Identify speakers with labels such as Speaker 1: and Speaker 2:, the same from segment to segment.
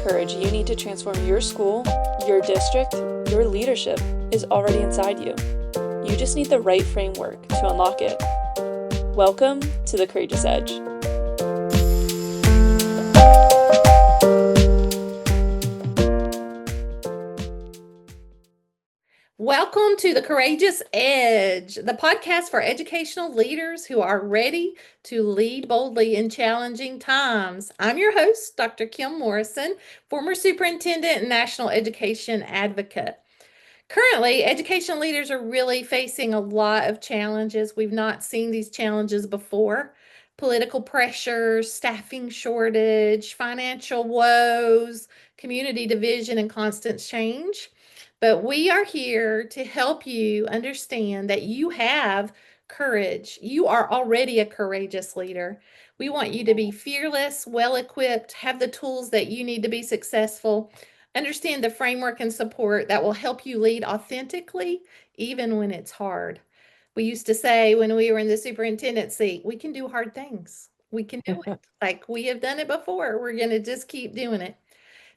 Speaker 1: courage you need to transform your school, your district, your leadership is already inside you. You just need the right framework to unlock it. Welcome to the Courageous Edge.
Speaker 2: Welcome to the Courageous Edge, the podcast for educational leaders who are ready to lead boldly in challenging times. I'm your host, Dr. Kim Morrison, former superintendent and national education advocate. Currently, education leaders are really facing a lot of challenges. We've not seen these challenges before. Political pressures, staffing shortage, financial woes, community division, and constant change. But we are here to help you understand that you have courage. You are already a courageous leader. We want you to be fearless, well equipped, have the tools that you need to be successful. Understand the framework and support that will help you lead authentically, even when it's hard. We used to say when we were in the superintendent seat, we can do hard things. We can do it. Like we have done it before. We're going to just keep doing it.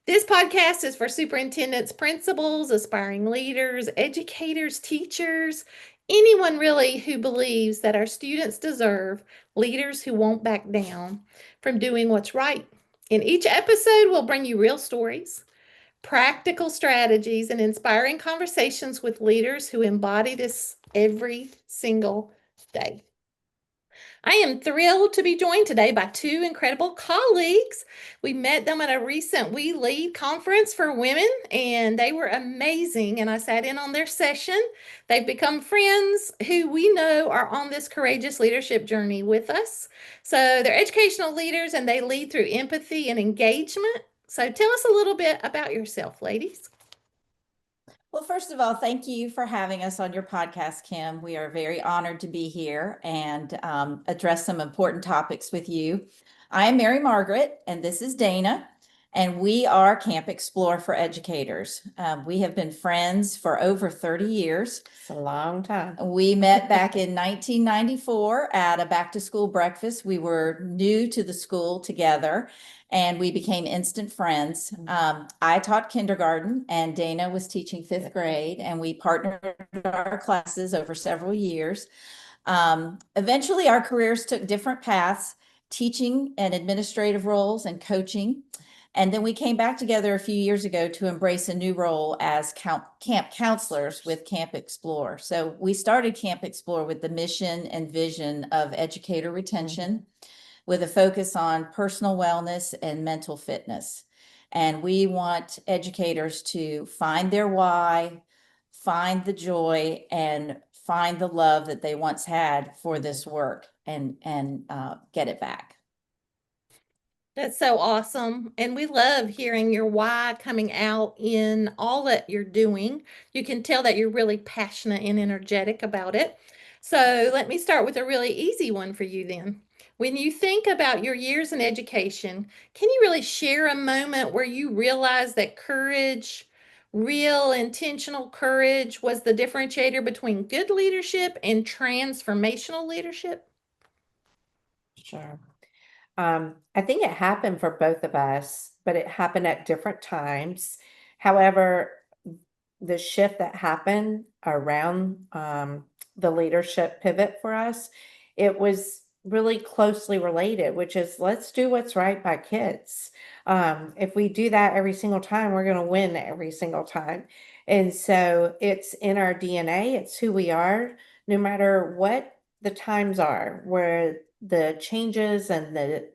Speaker 2: This podcast is for superintendents, principals, aspiring leaders, educators, teachers, anyone really who believes that our students deserve leaders who won't back down from doing what's right. In each episode, we'll bring you real stories, practical strategies, and inspiring conversations with leaders who embody this every single day. I am thrilled to be joined today by two incredible colleagues. We met them at a recent We Lead conference for women, and they were amazing. And I sat in on their session. They've become friends who we know are on this courageous leadership journey with us. So they're educational leaders and they lead through empathy and engagement. So tell us a little bit about yourself, ladies.
Speaker 3: Well, first of all, thank you for having us on your podcast, Kim. We are very honored to be here and address some important topics with you. I am Mary Margaret, and this is Dana, and we are Camp Explore for Educators. We have been friends for over 30 years.
Speaker 4: It's a long time.
Speaker 3: We met back in 1994 at a back-to-school breakfast. We were new to the school together, and we became instant friends. I taught kindergarten, and Dana was teaching fifth grade, and we partnered our classes over several years. Eventually, our careers took different paths, teaching and administrative roles and coaching. And then we came back together a few years ago to embrace a new role as camp counselors with Camp Explore. So we started Camp Explore with the mission and vision of educator retention, with a focus on personal wellness and mental fitness. And we want educators to find their why, find the joy, and find the love that they once had for this work and get it back.
Speaker 2: That's so awesome. And we love hearing your why coming out in all that you're doing. You can tell that you're really passionate and energetic about it. So let me start with a really easy one for you then. When you think about your years in education, can you really share a moment where you realized that courage, real intentional courage, was the differentiator between good leadership and transformational leadership?
Speaker 4: Sure. I think it happened for both of us, but it happened at different times. However, the shift that happened around the leadership pivot for us, it was really closely related, which is let's do what's right by kids. If we do that every single time, we're going to win every single time. And so it's in our DNA, it's who we are, no matter what the times are, where the changes and the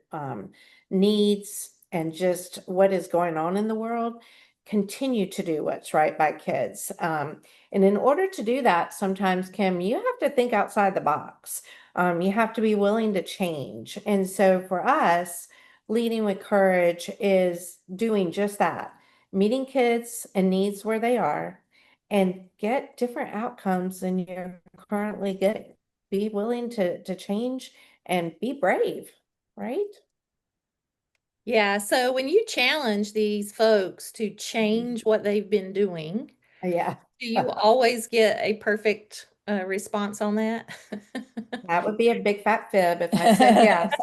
Speaker 4: needs and just what is going on in the world, continue to do what's right by kids. And in order to do that, sometimes, Kim, you have to think outside the box. You have to be willing to change. And so for us, leading with courage is doing just that, meeting kids and needs where they are and get different outcomes than you're currently getting. Be willing to change and be brave, right?
Speaker 2: Yeah, so when you challenge these folks to change what they've been doing,
Speaker 4: Yeah.
Speaker 2: do you always get a perfect response on that?
Speaker 4: That would be a big fat fib if I said yes.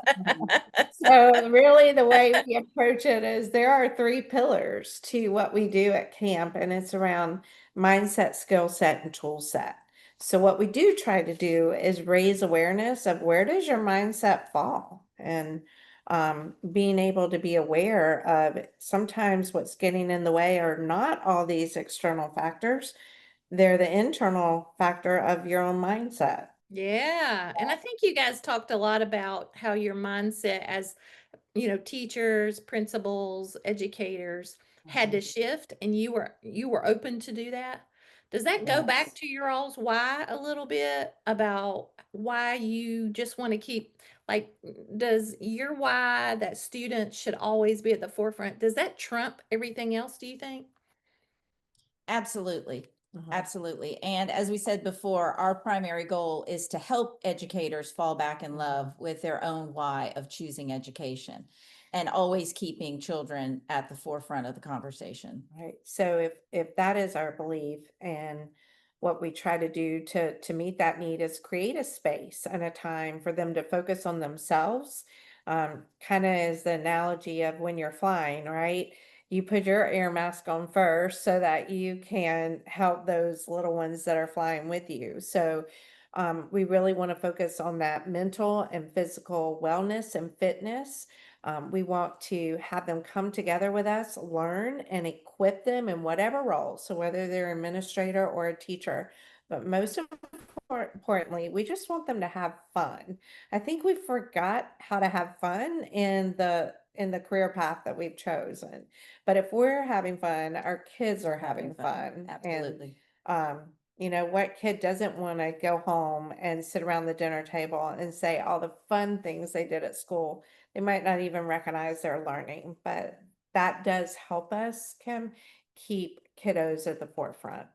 Speaker 4: So really the way we approach it is there are three pillars to what we do at camp, and it's around mindset, skill set, and tool set. So what we do try to do is raise awareness of where does your mindset fall, and being able to be aware of sometimes what's getting in the way are not all these external factors. They're the internal factor of your own mindset.
Speaker 2: Yeah, and I think you guys talked a lot about how your mindset as, teachers, principals, educators had to shift, and you were open to do that. Does that go back
Speaker 3: Yes.
Speaker 2: to your all's why a little bit about why you just want to keep, like, does your why that students should always be at the forefront, does that trump everything else, do you think?
Speaker 3: Absolutely.
Speaker 4: Mhm.
Speaker 3: Absolutely. And as we said before, our primary goal is to help educators fall back in love with their own why of choosing education and always keeping children at the forefront of the conversation.
Speaker 4: Right. So if that is our belief, and what we try to do to meet that need is create a space and a time for them to focus on themselves. Kind of is the analogy of when you're flying, right? You put your air mask on first so that you can help those little ones that are flying with you. So we really want to focus on that mental and physical wellness and fitness. We want to have them come together with us, learn, and equip them in whatever role. So whether they're an administrator or a teacher, but most importantly, we just want them to have fun. I think we forgot how to have fun in the career path that we've chosen. But if we're having fun, our kids are having fun.
Speaker 3: Absolutely.
Speaker 4: And what kid doesn't want to go home and sit around the dinner table and say all the fun things they did at school? They might not even recognize they're learning, but that does help us, Kim, keep kiddos at the forefront.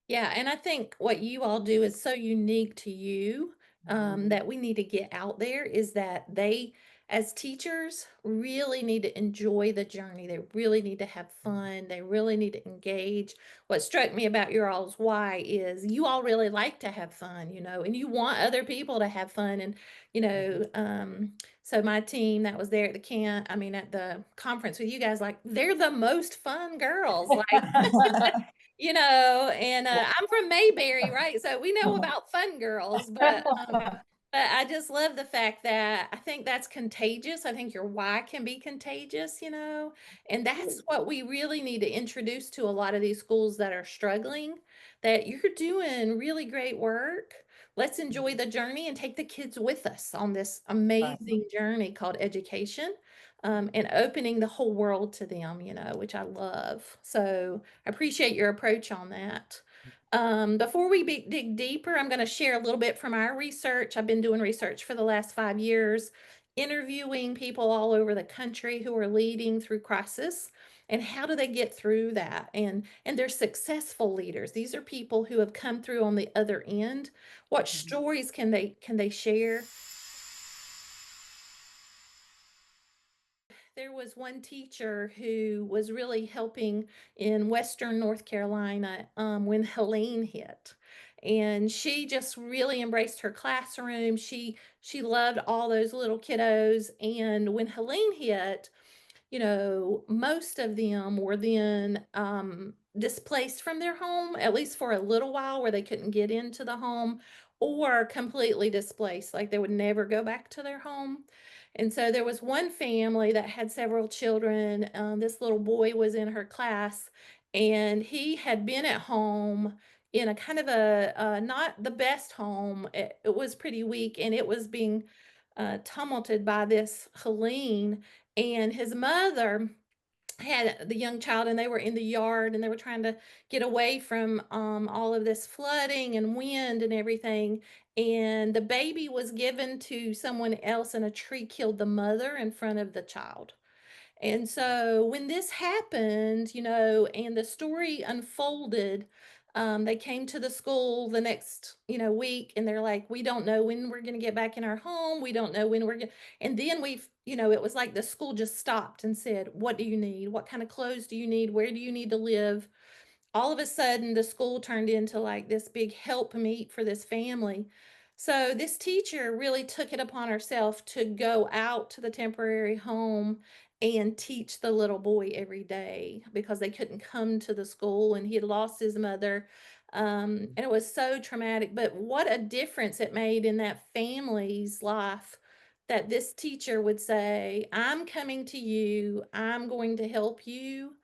Speaker 2: Yeah, and I think what you all do is so unique to you, that we need to get out there is that they, as teachers, really need to enjoy the journey. They really need to have fun. They really need to engage. What struck me about your all's why is you all really like to have fun, and you want other people to have fun. And, so my team that was there at the camp, I mean, at the conference with you guys, like, they're the most fun girls. Like, and I'm from Mayberry, right? So we know about fun girls, but I just love the fact that I think that's contagious. I think your why can be contagious, and that's what we really need to introduce to a lot of these schools that are struggling, that you're doing really great work. Let's enjoy the journey and take the kids with us on this amazing journey called education, and opening the whole world to them, which I love. So I appreciate your approach on that. Before we dig deeper, I'm going to share a little bit from our research. I've been doing research for the last 5 years, interviewing people all over the country who are leading through crisis and how do they get through that. And they're successful leaders. These are people who have come through on the other end. What stories can they share? There was one teacher who was really helping in Western North Carolina, when Helene hit. And she just really embraced her classroom. She loved all those little kiddos. And when Helene hit, most of them were then displaced from their home, at least for a little while, where they couldn't get into the home, or completely displaced, like they would never go back to their home. And so there was one family that had several children. This little boy was in her class, and he had been at home in a kind of a not the best home. It was pretty weak, and it was being tumulted by this Helene, and his mother had the young child, and they were in the yard, and they were trying to get away from all of this flooding and wind and everything. And the baby was given to someone else, and a tree killed the mother in front of the child. And so when this happened, and the story unfolded, they came to the school the next, week, and they're like, we don't know when we're going to get back in our home. We don't know when we're going. And then it was like the school just stopped and said, what do you need? What kind of clothes do you need? Where do you need to live? all of a sudden the school turned into like this big help meet for this family. So this teacher really took it upon herself to go out to the temporary home and teach the little boy every day because they couldn't come to the school and he had lost his mother. And it was so traumatic, but what a difference it made in that family's life that this teacher would say, I'm coming to you, I'm going to help you.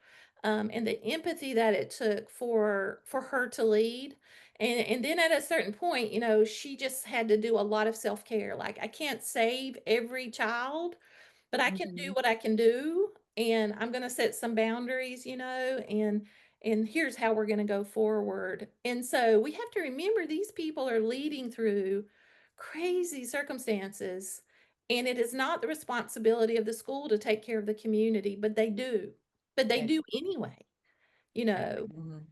Speaker 2: And the empathy that it took for her to lead. And then at a certain point, you know, she just had to do a lot of self-care. Like, I can't save every child, but I can do
Speaker 3: Mhm.
Speaker 2: what I can do, and I'm going to set some boundaries, you know, and here's how we're going to go forward. And so we have to remember these people are leading through crazy circumstances, and it is not the responsibility of the school to take care of the community, but they do. But they
Speaker 3: They-
Speaker 2: do anyway, you know.
Speaker 3: Mhm.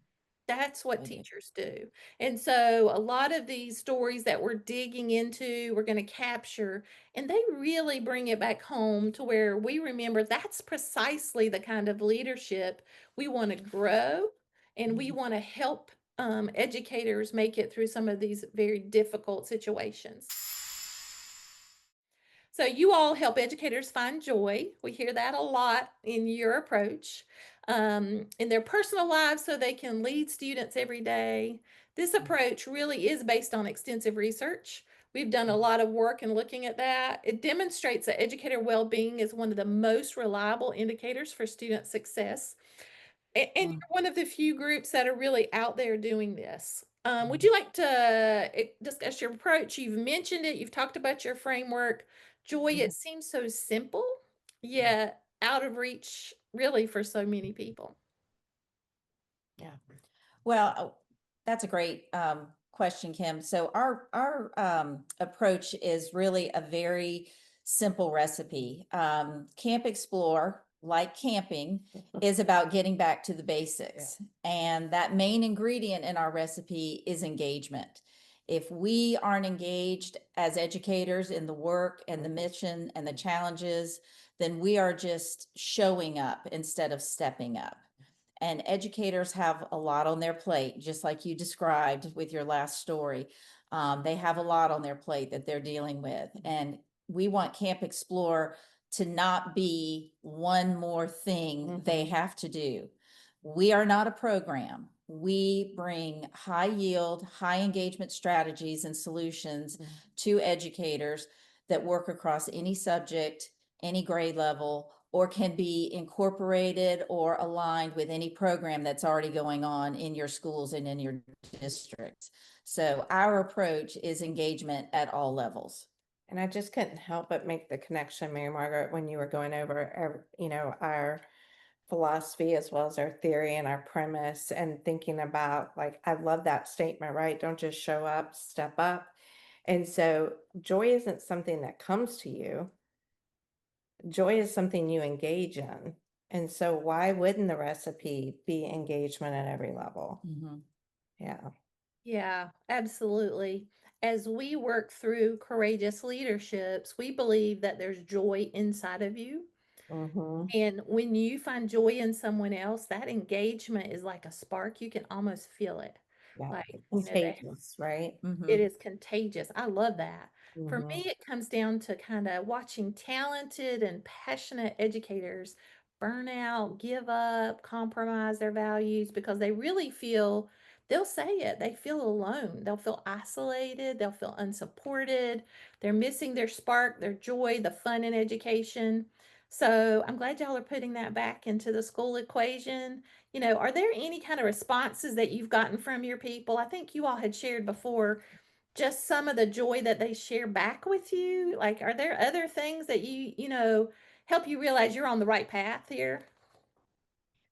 Speaker 2: That's what
Speaker 3: They do.
Speaker 2: teachers do. And so a lot of these stories that we're digging into, we're going to capture, and they really bring it back home to where we remember that's precisely the kind of leadership we want to grow, and we
Speaker 3: Mhm.
Speaker 2: want to help educators make it through some of these very difficult situations. So you all help educators find joy. We hear that a lot in your approach in their personal lives so they can lead students every day. This approach really is based on extensive research. We've done a lot of work in looking at that. It demonstrates that educator well-being is one of the most reliable indicators for student success. And
Speaker 3: Mm.
Speaker 2: you're one of the few groups that are really out there doing this. Would you like to discuss your approach? You've mentioned it, you've talked about your framework. Joy,
Speaker 3: Mhm.
Speaker 2: it seems so simple, yet out of reach, really, for so many people.
Speaker 3: Yeah. Well, that's a great question, Kim. So our approach is really a very simple recipe. Camp Explore, like camping, is about getting back to the basics. And that main ingredient in our recipe is engagement. If we aren't engaged as educators in the work and the mission and the challenges, then we are just showing up instead of stepping up. And educators have a lot on their plate, just like you described with your last story. They have a lot on their plate that they're dealing with. And we want Camp Explore to not be one more thing they have to do. We are not a program. We bring high yield, high engagement strategies and solutions to educators that work across any subject, any grade level, or can be incorporated or aligned with any program that's already going on in your schools and in your districts. So our approach is engagement at all levels.
Speaker 4: And I just couldn't help but make the connection, Mary Margaret, when you were going over, you know, our philosophy as well as our theory and our premise and thinking about, like, I love that statement, right? Don't just show up, step up. And so joy isn't something that comes to you. Joy is something you engage in. And so why wouldn't the recipe be engagement at every level?
Speaker 3: Mm-hmm.
Speaker 4: Yeah.
Speaker 2: Yeah, absolutely. As we work through courageous leaderships, we believe that there's joy inside of you.
Speaker 4: Mm-hmm.
Speaker 2: And when you find joy in someone else, that engagement is like a spark. You can almost feel it.
Speaker 4: Yeah.
Speaker 2: Like, you know, that
Speaker 4: Contagious, right?
Speaker 2: it
Speaker 3: Mm-hmm.
Speaker 2: is contagious. I love that. For
Speaker 4: Mm-hmm.
Speaker 2: me, it comes down to kind of watching talented and passionate educators burn out, give up, compromise their values because they really feel, they'll say it, they feel alone. They'll feel isolated. They'll feel unsupported. They're missing their spark, their joy, the fun in education. So I'm glad y'all are putting that back into the school equation. You know, are there any kind of responses that you've gotten from your people? I think you all had shared before just some of the joy that they share back with you. Like, are there other things that you know, help you realize you're on the right path here?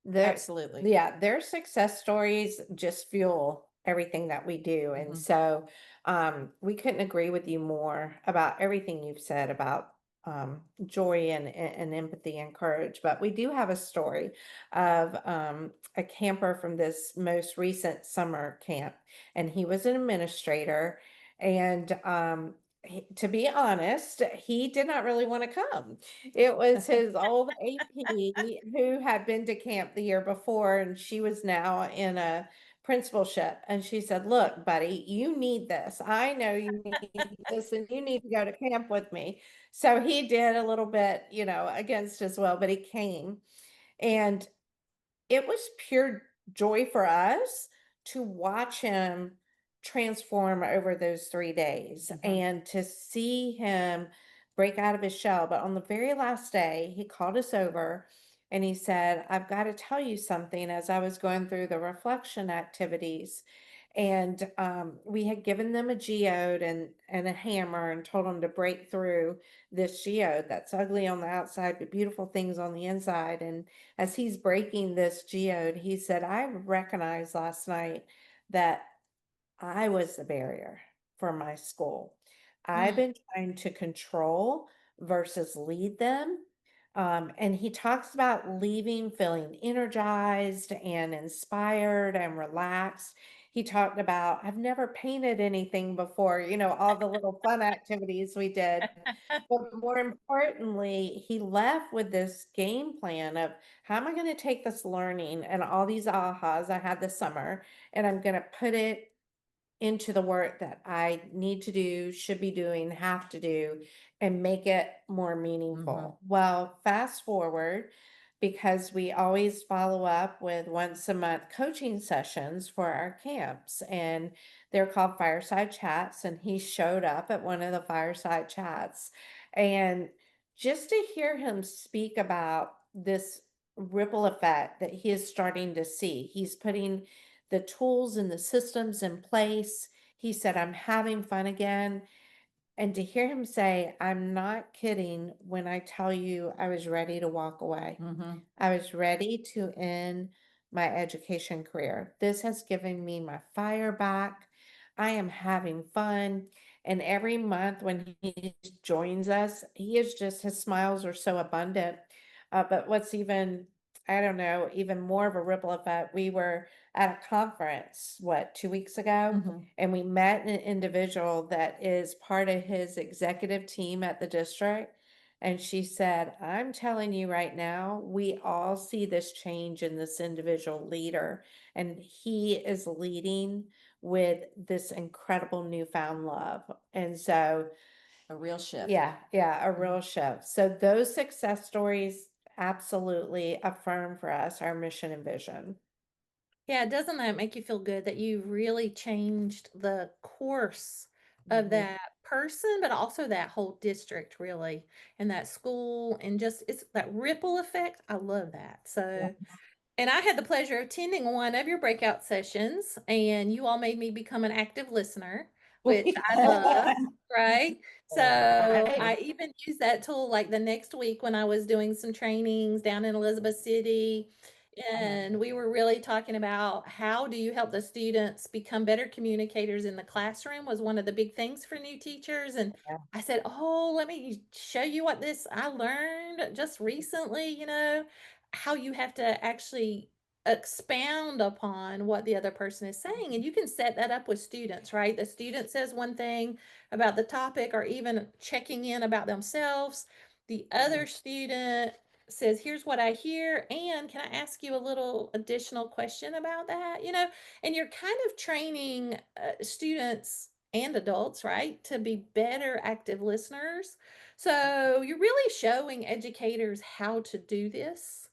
Speaker 4: Their,
Speaker 3: Absolutely.
Speaker 4: yeah, their success stories just fuel everything that we do. And
Speaker 3: Mhm.
Speaker 4: so we couldn't agree with you more about everything you've said about joy and empathy and courage. But we do have a story of a camper from this most recent summer camp, and he was an administrator. And to be honest, he did not really want to come. It was his old AP who had been to camp the year before, and she was now in a principalship. And she said, "Look, buddy, you need this. I know you need this, and you need to go to camp with me." So he did a little bit, against his will, but he came. And it was pure joy for us to watch him transform over those 3 days and to see him break out of his shell. But on the very last day, he called us over and he said, "I've got to tell you something," as I was going through the reflection activities. And we had given them a geode and a hammer and told them to break through this geode that's ugly on the outside, but beautiful things on the inside. And as he's breaking this geode, he said, "I recognized last night that I was the barrier for my school. I've been trying to control versus lead them." And he talks about leaving feeling energized and inspired and relaxed. He talked about, "I've never painted anything before," all the little fun activities we did. But more importantly, he left with this game plan of, how am I going to take this learning and all these ahas I had this summer, and I'm going to put it into the work that I need to do, should be doing, have to do, and make it more meaningful. Well, fast forward, because we always follow up with once a month coaching sessions for our camps, and they're called fireside chats. And he showed up at one of the fireside chats, and just to hear him speak about this ripple effect that he is starting to see, he's putting the tools and the systems in place. He said, "I'm having fun again." And to hear him say, "I'm not kidding when I tell you I was ready to walk away. I was ready to end my education career. This has given me my fire back. I am having fun." And every month when he joins us, he is just, his smiles are so abundant. But what's even, I don't know, even more of a ripple effect, we were at a conference, 2 weeks ago? And we met an individual that is part of his executive team at the district. And she said, "I'm telling you right now, we all see this change in this individual leader. And he is leading with this incredible newfound love." And so,
Speaker 3: A real shift.
Speaker 4: yeah, a real shift. So those success stories absolutely affirm for us our mission and vision.
Speaker 2: Yeah, doesn't that make you feel good that you really changed the course of that person, but also that whole district, really, and that school, and just it's that ripple effect. I love that. So, and I had the pleasure of attending one of your breakout sessions, and you all made me become an active listener, which I love, right? So I even used that tool like the next week when I was doing some trainings down in Elizabeth City. And we were really talking about how do you help the students become better communicators in the classroom was one of the big things for new teachers. And I said, "Oh, let me show you what this I learned just recently, how you have to actually expound upon what the other person is saying." And you can set that up with students, right? The student says one thing about the topic or even checking in about themselves. The other student says, "Here's what I hear, and can I ask you a little additional question about that?" And you're kind of training students and adults, right, to be better active listeners. So you're really showing educators how to do this.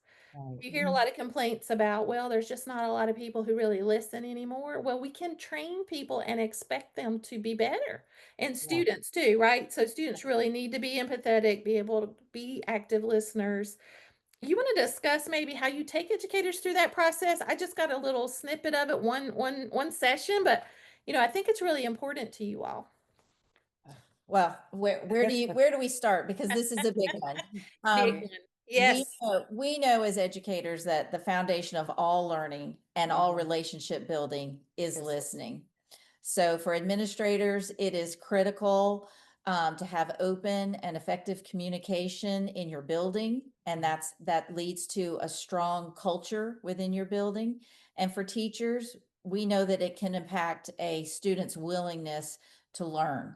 Speaker 2: You hear a lot of complaints about, well, there's just not a lot of people who really listen anymore. Well, we can train people and expect them to be better. And students too, right? So students really need to be empathetic, be able to be active listeners. You want to discuss maybe how you take educators through that process? I just got a little snippet of it one session, but I think it's really important to you all.
Speaker 3: Well, where do we start? Because this is a big one.
Speaker 2: Big one. Yes.
Speaker 3: We know as educators that the foundation of all learning and all relationship building is listening. So for administrators, it is critical to have open and effective communication in your building, and that leads to a strong culture within your building. And for teachers, we know that it can impact a student's willingness to learn.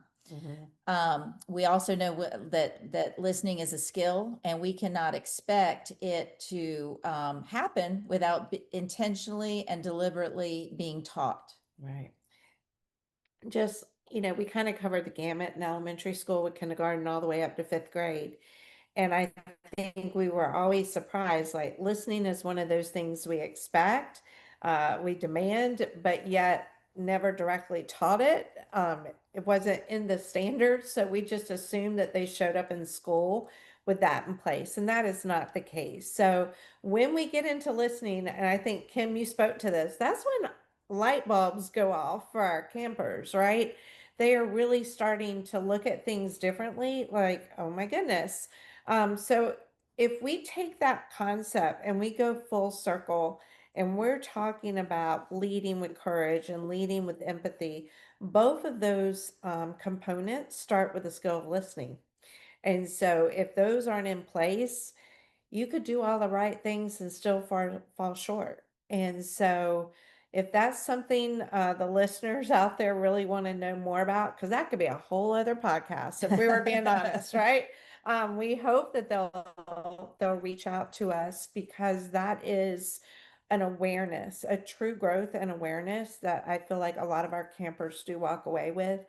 Speaker 3: We also know that listening is a skill, and we cannot expect it to happen without intentionally and deliberately being taught.
Speaker 4: Right. Just, we kind of covered the gamut in elementary school with kindergarten all the way up to fifth grade. And I think we were always surprised, like listening is one of those things we expect, we demand, but yet never directly taught it. It wasn't in the standards, so we just assumed that they showed up in school with that in place, and that is not the case. So when we get into listening, and I think Kim, you spoke to this, that's when light bulbs go off for our campers, right? They are really starting to look at things differently, like, oh my goodness. So if we take that concept and we go full circle and we're talking about leading with courage and leading with empathy, both of those components start with the skill of listening. And so if those aren't in place, you could do all the right things and still fall short. And so if that's something the listeners out there really want to know more about, because that could be a whole other podcast if we were being honest, right? We hope that they'll reach out to us, because that is an awareness, a true growth and awareness that I feel like a lot of our campers do walk away with.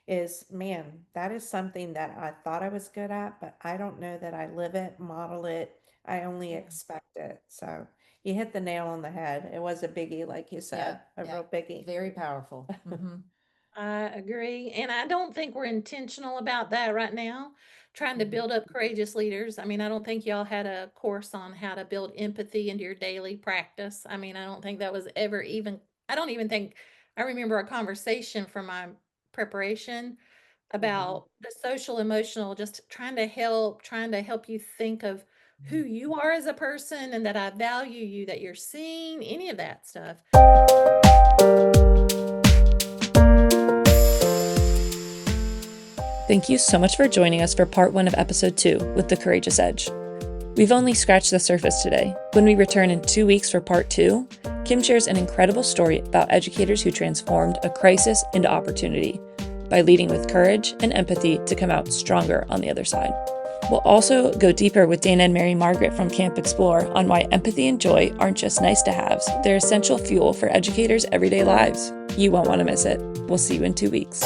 Speaker 4: Is, man, that is something that I thought I was good at, but I don't know that I live it, model it. I only expect it. So you hit the nail on the head. It was a biggie, like you said, a real biggie.
Speaker 3: Very powerful.
Speaker 2: I agree. And I don't think we're intentional about that right now, trying to build up courageous leaders. I mean, I don't think y'all had a course on how to build empathy into your daily practice. I mean, I don't think that was ever even, I don't even think, I remember a conversation from my preparation about the social emotional, just trying to help you think of who you are as a person and that I value you, that you're seeing, any of that stuff.
Speaker 1: Thank you so much for joining us for part 1 of episode 2 with The Courageous Edge. We've only scratched the surface today. When we return in 2 weeks for part 2, Kim shares an incredible story about educators who transformed a crisis into opportunity by leading with courage and empathy to come out stronger on the other side. We'll also go deeper with Dana and Mary Margaret from Camp Explore on why empathy and joy aren't just nice to haves, they're essential fuel for educators' everyday lives. You won't want to miss it. We'll see you in 2 weeks.